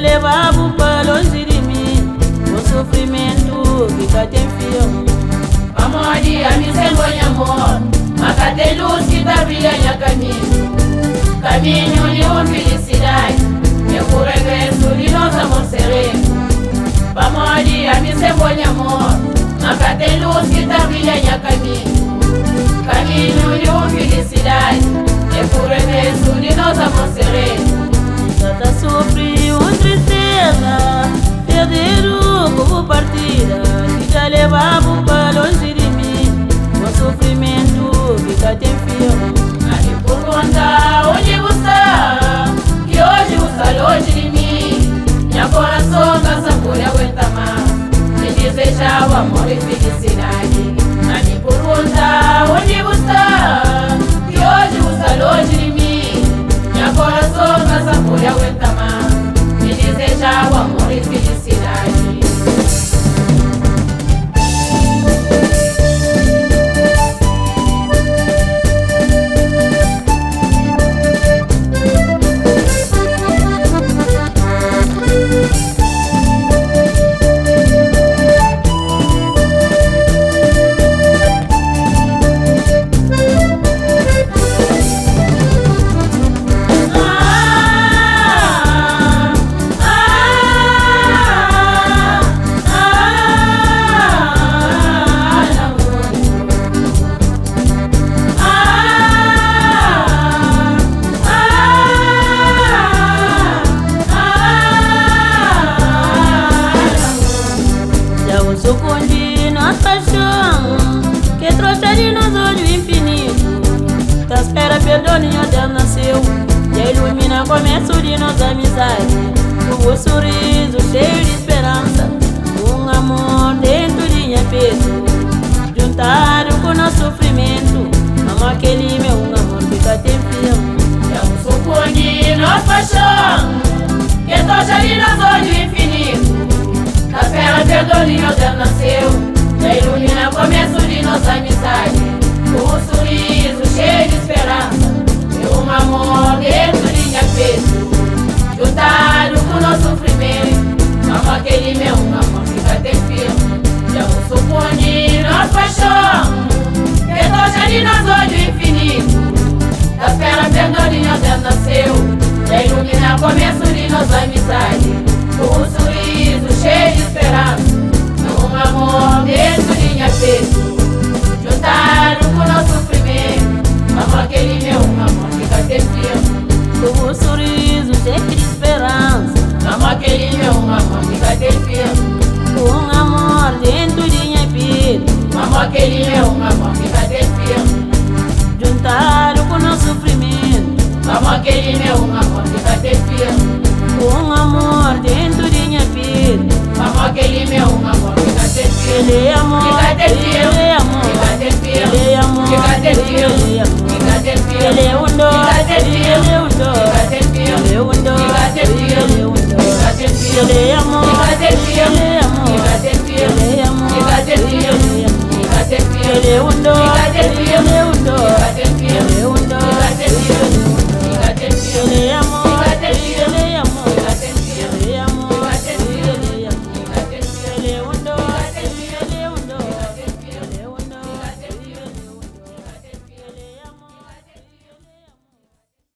levavam para longe de mim. O sofrimento fica tem fio. Amor, a mim sem bom amor, mas cadê luz que tá brilhando caminho? Caminho de uma felicidade, eu vou regresso de nosso amor sereno. Amor, a mim sem bom amor, mas cadê luz que tá brilhando caminho? Caminho de uma felicidade, eu vou regresso de nosso amor sereno. Cada sofre uma tristeza, perderam como partida, que já levavam para longe de mim. O sofrimento fica tem fio. A me pergunta onde você está, que hoje você está longe de mim. Meu coração cansa por aguentar mais, me deseja o amor e felicidade. A me pergunta onde você está, que hoje você está longe de mim. Meu coração cansa por aguentar mais, me deseja o amor e felicidade. Sucundi nossa paixão, que trouxe de nós olhos infinito. Da espera perdoninho Deus nasceu, e ilumina o começo de nossa amizade. Com o sorriso cheio de esperança, um amor dentro de minha peito. Juntado com o nosso sofrimento, amor aquele meu amor fica tem fio. Sucundi nossa paixão, que trouxe de nós olhos infinito. Da espera perdoninho Deus nasceu, já ilumina o começo de nossa amizade. Com um sorriso cheio de esperança, e um amor dentro de minha peito. Juntado com o nosso sofrimento, amor aquele meu amor fica até firme. Já o sucundi nossa paixão, que trouxe de nós olhos infinito. Da espera perdoninho Deus nasceu, já ilumina o começo de nossa amizade. Com um sorriso cheio de esperança, um amor dentro de minha peito. Juntado com o nosso sofrimento, amor aquele meu amor fica até firme. Com um sorriso cheio de esperança, amor aquele meu amor fica até firme. com um amor dentro de minha peito. Amor aquele meu amor fica até firme. Juntado com o nosso sofrimento, amor aquele